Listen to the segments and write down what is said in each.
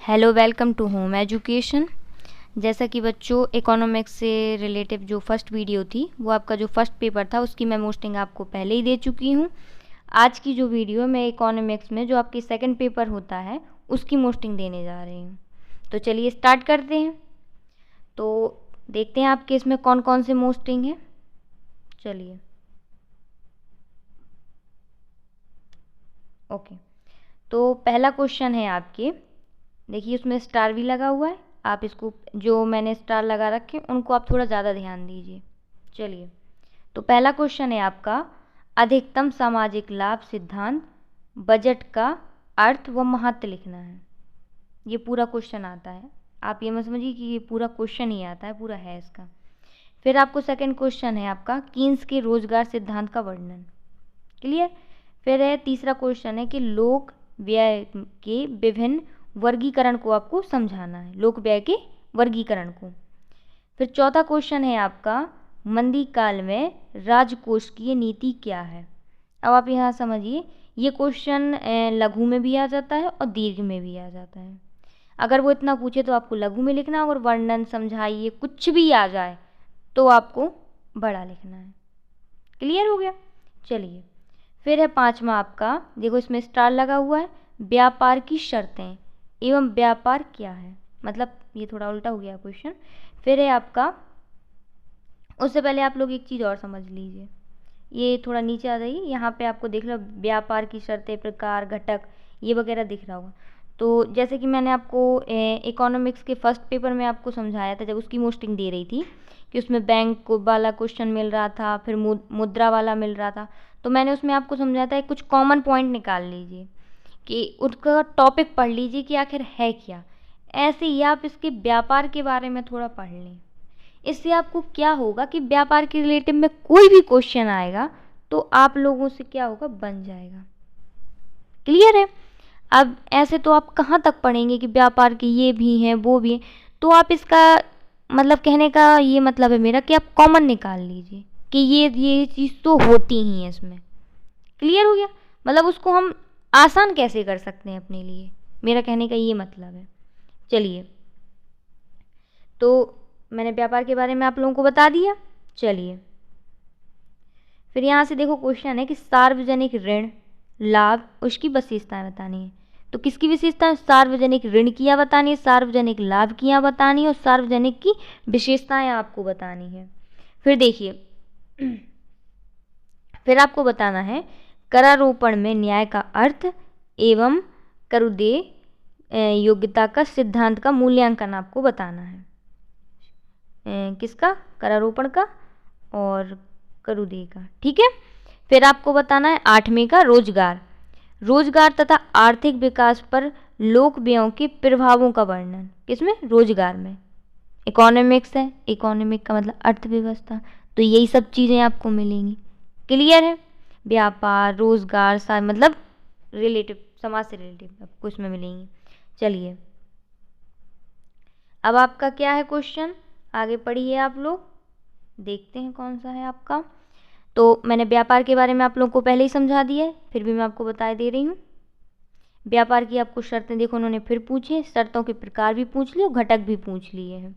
Hello, welcome to home education. जैसा कि बच्चों इकोनॉमिक्स से रिलेटिव जो फर्स्ट वीडियो थी वो आपका जो फर्स्ट पेपर था उसकी मैं मोस्टिंग आपको पहले ही दे चुकी हूँ। आज की जो वीडियो मैं इकोनॉमिक्स में जो आपकी सेकंड पेपर होता है उसकी मोस्टिंग देने जा रही हूँ। तो चलिए स्टार्ट करते हैं। तो देखते हैं आपके इसमें कौन कौन से मोस्टिंग हैं। चलिए ओके, तो पहला क्वेश्चन है आपके, देखिए उसमें स्टार भी लगा हुआ है। आप इसको जो मैंने स्टार लगा रखे उनको आप थोड़ा ज़्यादा ध्यान दीजिए। चलिए, तो पहला क्वेश्चन है आपका, अधिकतम सामाजिक लाभ सिद्धांत बजट का अर्थ व महत्व लिखना है। ये पूरा क्वेश्चन आता है, आप ये मत समझिए कि ये पूरा क्वेश्चन ही आता है, पूरा है इसका। फिर आपको सेकंड क्वेश्चन है आपका, कीन्स के रोजगार सिद्धांत का वर्णन। क्लियर। फिर है तीसरा क्वेश्चन है कि लोक व्यय के विभिन्न वर्गीकरण को आपको समझाना है, लोक व्यय के वर्गीकरण को। फिर चौथा क्वेश्चन है आपका, मंदी काल में राजकोषीय नीति क्या है। अब आप यहाँ समझिए, ये क्वेश्चन लघु में भी आ जाता है और दीर्घ में भी आ जाता है। अगर वो इतना पूछे तो आपको लघु में लिखना, और वर्णन समझाइए कुछ भी आ जाए तो आपको बड़ा लिखना है। क्लियर हो गया। चलिए, फिर है पांचवा आपका, देखो इसमें स्टार लगा हुआ है, व्यापार की शर्तें एवं व्यापार क्या है। मतलब ये थोड़ा उल्टा हो गया क्वेश्चन। फिर है आपका, उससे पहले आप लोग एक चीज़ और समझ लीजिए, ये थोड़ा नीचे आ जाइए, यहाँ पे आपको देख लो व्यापार की शर्तें, प्रकार, घटक ये वगैरह दिख रहा होगा। तो जैसे कि मैंने आपको इकोनॉमिक्स के फर्स्ट पेपर में आपको समझाया था, जब उसकी मोस्टिंग दे रही थी कि उसमें बैंक वाला क्वेश्चन मिल रहा था, फिर मुद्रा वाला मिल रहा था, तो मैंने उसमें आपको समझाया था कुछ कॉमन पॉइंट निकाल लीजिए कि उसका टॉपिक पढ़ लीजिए कि आखिर है क्या। ऐसे ही आप इसके व्यापार के बारे में थोड़ा पढ़ लें, इससे आपको क्या होगा कि व्यापार के रिलेटिव में कोई भी क्वेश्चन आएगा तो आप लोगों से क्या होगा, बन जाएगा। क्लियर है। अब ऐसे तो आप कहाँ तक पढ़ेंगे कि व्यापार के ये भी हैं वो भी हैं, तो आप इसका मतलब कहने का ये मतलब है मेरा कि आप कॉमन निकाल लीजिए कि ये चीज़ तो होती ही है इसमें। क्लियर हो गया। मतलब उसको हम आसान कैसे कर सकते हैं अपने लिए, मेरा कहने का ये मतलब है। चलिए, तो मैंने व्यापार के बारे में आप लोगों को बता दिया। चलिए, फिर यहाँ से देखो क्वेश्चन है कि सार्वजनिक ऋण लाभ उसकी विशेषताएं बतानी है। तो किसकी विशेषता, सार्वजनिक ऋण की बतानी है, सार्वजनिक लाभ की बतानी है, और सार्वजनिक की विशेषताएं आपको बतानी है। फिर देखिए, फिर आपको बताना है करारोपण में न्याय का अर्थ एवं करुदेय योग्यता का सिद्धांत का मूल्यांकन आपको बताना है। किसका, करारोपण का और करुदेय का। ठीक है। फिर आपको बताना है आठवीं का रोजगार, रोजगार तथा आर्थिक विकास पर लोक व्ययों के प्रभावों का वर्णन। किसमें, रोजगार में। इकोनॉमिक्स है, इकोनॉमिक का मतलब अर्थव्यवस्था, तो यही सब चीज़ें आपको मिलेंगी। क्लियर है। व्यापार, रोजगार मतलब रिलेटिव, समाज से रिलेटिव आपको इसमें मिलेंगी। चलिए, अब आपका क्या है क्वेश्चन, आगे पढ़िए आप लोग, देखते हैं कौन सा है आपका। तो मैंने व्यापार के बारे में आप लोगों को पहले ही समझा दिया है, फिर भी मैं आपको बता दे रही हूँ। व्यापार की आपको शर्तें देखो उन्होंने फिर पूछे, शर्तों के प्रकार भी पूछ लिए और घटक भी पूछ लिए हैं।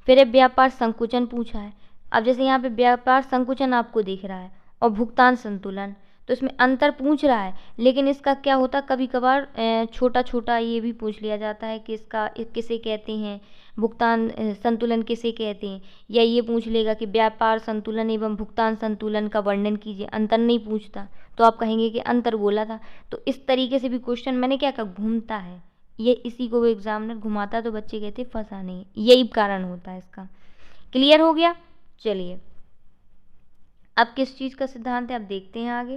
फिर है व्यापार संकुचन पूछा है। अब जैसे यहाँ पे व्यापार संकुचन आपको दिख रहा है और भुगतान संतुलन, तो इसमें अंतर पूछ रहा है, लेकिन इसका क्या होता है कभी कभार छोटा छोटा ये भी पूछ लिया जाता है कि इसका किसे कहते हैं, भुगतान संतुलन किसे कहते हैं, या ये पूछ लेगा कि व्यापार संतुलन एवं भुगतान संतुलन का वर्णन कीजिए, अंतर नहीं पूछता तो आप कहेंगे कि अंतर बोला था। तो इस तरीके से भी क्वेश्चन मैंने क्या कहा, घूमता है ये, इसी को वो एग्जामिनर घुमाता है, तो बच्चे कहते हैं फंसा नहीं, यही कारण होता है इसका। क्लियर हो गया। चलिए, अब किस चीज़ का सिद्धांत है अब देखते हैं आगे।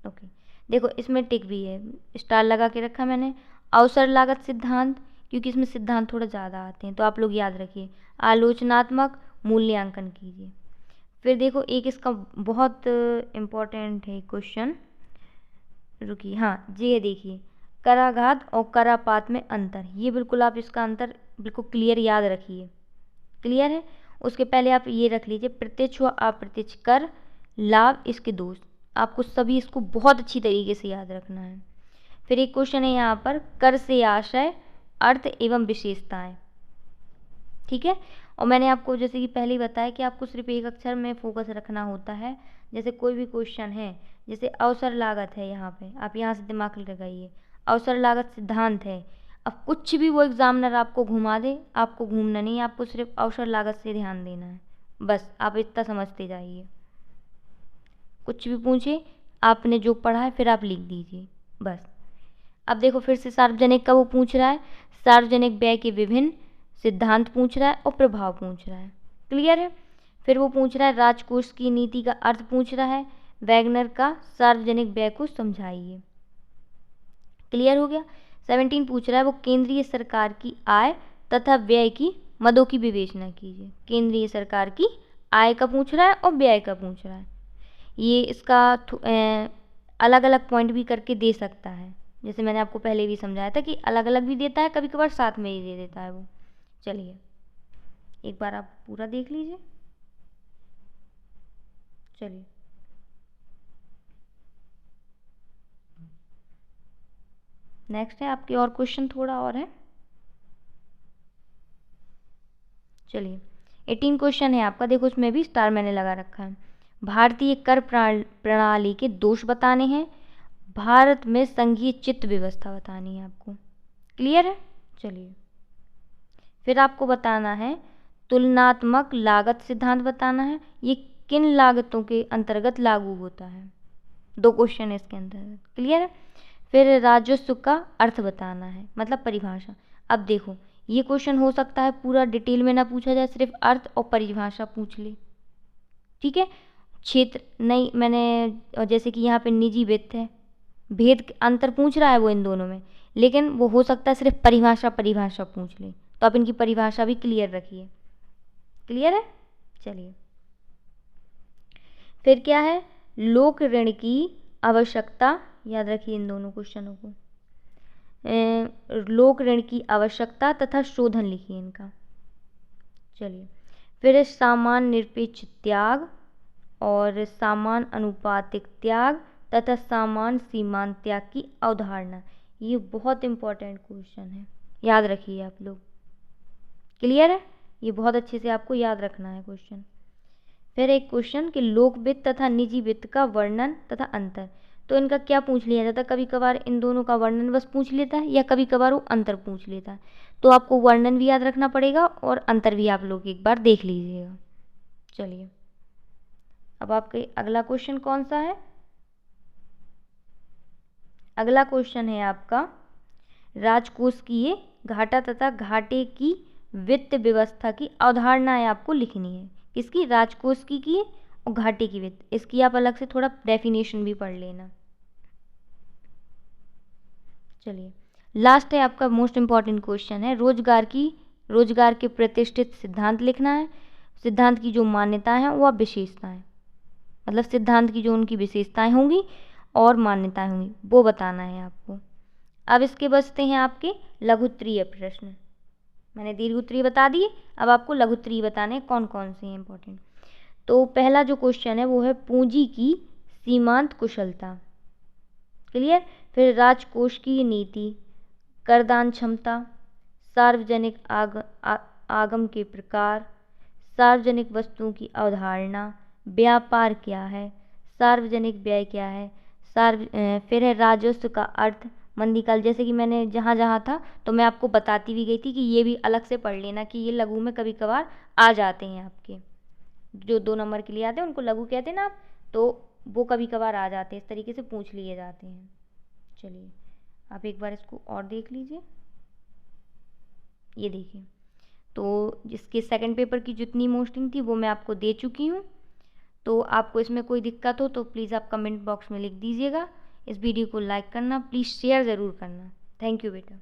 ओके, देखो इसमें टिक भी है, स्टार लगा के रखा मैंने, अवसर लागत सिद्धांत, क्योंकि इसमें सिद्धांत थोड़ा ज़्यादा आते हैं तो आप लोग याद रखिए। आलोचनात्मक मूल्यांकन कीजिए। फिर देखो एक इसका बहुत इम्पोर्टेंट है क्वेश्चन, रुकिए, हाँ जी है, देखिए कराघात और करापात में अंतर, ये बिल्कुल आप इसका अंतर बिल्कुल क्लियर याद रखिए। क्लियर है। उसके पहले आप ये रख लीजिए, प्रत्यक्ष व अप्रत्यक्ष कर, लाभ, इसके दोष, आपको सभी इसको बहुत अच्छी तरीके से याद रखना है। फिर एक क्वेश्चन है यहाँ पर, कर से आशय, अर्थ एवं विशेषताएं। ठीक है, और मैंने आपको जैसे कि पहले ही बताया कि आपको सिर्फ एक अक्षर में फोकस रखना होता है। जैसे कोई भी क्वेश्चन है, जैसे अवसर लागत है, यहाँ पे आप यहाँ से दिमाग लगाइए, अवसर लागत सिद्धांत है। अब कुछ भी वो एग्जामिनर आपको घुमा दे, आपको घूमना नहीं, आपको सिर्फ अवसर लागत से ध्यान देना है, बस आप इतना समझते जाइए। कुछ भी पूछे, आपने जो पढ़ा है फिर आप लिख दीजिए बस। अब देखो फिर से सार्वजनिक का वो पूछ रहा है, सार्वजनिक व्यय के विभिन्न सिद्धांत पूछ रहा है और प्रभाव पूछ रहा है। क्लियर है। फिर वो पूछ रहा है राजकोष की नीति का अर्थ पूछ रहा है, वैगनर का सार्वजनिक व्यय को समझाइए। क्लियर हो गया। 17 पूछ रहा है वो केंद्रीय सरकार की आय तथा व्यय की मदों की विवेचना कीजिए। केंद्रीय सरकार की आय का पूछ रहा है और व्यय का पूछ रहा है। ये इसका अलग अलग पॉइंट भी करके दे सकता है, जैसे मैंने आपको पहले भी समझाया था कि अलग अलग भी देता है, कभी कभार साथ में ही दे देता है वो। चलिए एक बार आप पूरा देख लीजिए। चलिए नेक्स्ट है आपके और क्वेश्चन, थोड़ा और है। चलिए 18 क्वेश्चन है आपका, देखो उसमें भी स्टार मैंने लगा रखा है। भारतीय कर प्रणाली के दोष बताने हैं, भारत में संघीय चित्त व्यवस्था बतानी है आपको। क्लियर है। चलिए फिर आपको बताना है तुलनात्मक लागत सिद्धांत बताना है, ये किन लागतों के अंतर्गत लागू होता है। 2 क्वेश्चन है इसके अंतर्गत। क्लियर है। फिर राजस्व का अर्थ बताना है, मतलब परिभाषा। अब देखो ये क्वेश्चन हो सकता है पूरा डिटेल में ना पूछा जाए, सिर्फ अर्थ और परिभाषा पूछ ले। ठीक है, क्षेत्र नहीं, मैंने जैसे कि यहाँ पे निजी वित्त है, भेद अंतर पूछ रहा है वो इन दोनों में, लेकिन वो हो सकता है सिर्फ परिभाषा पूछ ले, तो आप इनकी परिभाषा भी क्लियर रखिए। क्लियर है। चलिए फिर क्या है, लोक ऋण की आवश्यकता, याद रखिए इन दोनों क्वेश्चनों को। लोक ऋण की आवश्यकता तथा शोधन लिखिए इनका। चलिए फिर सामान निरपेक्ष त्याग और सामान अनुपातिक त्याग तथा सामान सीमांत त्याग की अवधारणा, ये बहुत इंपॉर्टेंट क्वेश्चन है, याद रखिए आप लोग। क्लियर है, ये बहुत अच्छे से आपको याद रखना है क्वेश्चन। फिर एक क्वेश्चन कि लोक वित्त तथा निजी वित्त का वर्णन तथा अंतर, तो इनका क्या पूछ लिया जाता है, कभी कभार इन दोनों का वर्णन बस पूछ लेता है या कभी कभार वो अंतर पूछ लेता है, तो आपको वर्णन भी याद रखना पड़ेगा और अंतर भी आप लोग एक बार देख लीजिएगा। चलिए अब आपके अगला क्वेश्चन कौन सा है, अगला क्वेश्चन है आपका राजकोषीय घाटा तथा घाटे की वित्त व्यवस्था की अवधारणाएं आपको लिखनी है। किसकी, राजकोष की और घाटे की वित्त, इसकी आप अलग से थोड़ा डेफिनेशन भी पढ़ लेना। चलिए लास्ट है आपका मोस्ट इंपॉर्टेंट क्वेश्चन है, रोजगार के प्रतिष्ठित सिद्धांत लिखना है। सिद्धांत की जो मान्यताएं हैं वो विशेषताएं, मतलब सिद्धांत की जो उनकी विशेषताएं होंगी और मान्यताएं होंगी वो बताना है आपको। अब इसके बचते हैं आपके लघुत्तरीय प्रश्न, मैंने दीर्घोत्तरीय बता दिए, अब आपको लघुत्तरीय बताने हैं कौन कौन से हैं इंपॉर्टेंट। तो पहला जो क्वेश्चन है वो है पूंजी की सीमांत कुशलता। क्लियर। फिर राजकोष की नीति, करदान क्षमता, सार्वजनिक आगम के प्रकार, सार्वजनिक वस्तुओं की अवधारणा, व्यापार क्या है, सार्वजनिक व्यय क्या है, फिर है राजस्व का अर्थ, मंदीकाल, जैसे कि मैंने जहाँ जहाँ था तो मैं आपको बताती भी गई थी कि ये भी अलग से पढ़ लेना कि ये लघु में कभी कभार आ जाते हैं आपके, जो 2 नंबर के लिए आते हैं उनको लघु कहते हैं ना आप, तो वो कभी कभार आ जाते हैं, इस तरीके से पूछ लिए जाते हैं। चलिए आप एक बार इसको और देख लीजिए, ये देखिए, तो जिसके सेकंड पेपर की जितनी मोस्टिंग थी वो मैं आपको दे चुकी हूँ। तो आपको इसमें कोई दिक्कत हो तो प्लीज़ आप कमेंट बॉक्स में लिख दीजिएगा। इस वीडियो को लाइक करना, प्लीज़ शेयर ज़रूर करना। थैंक यू बेटा।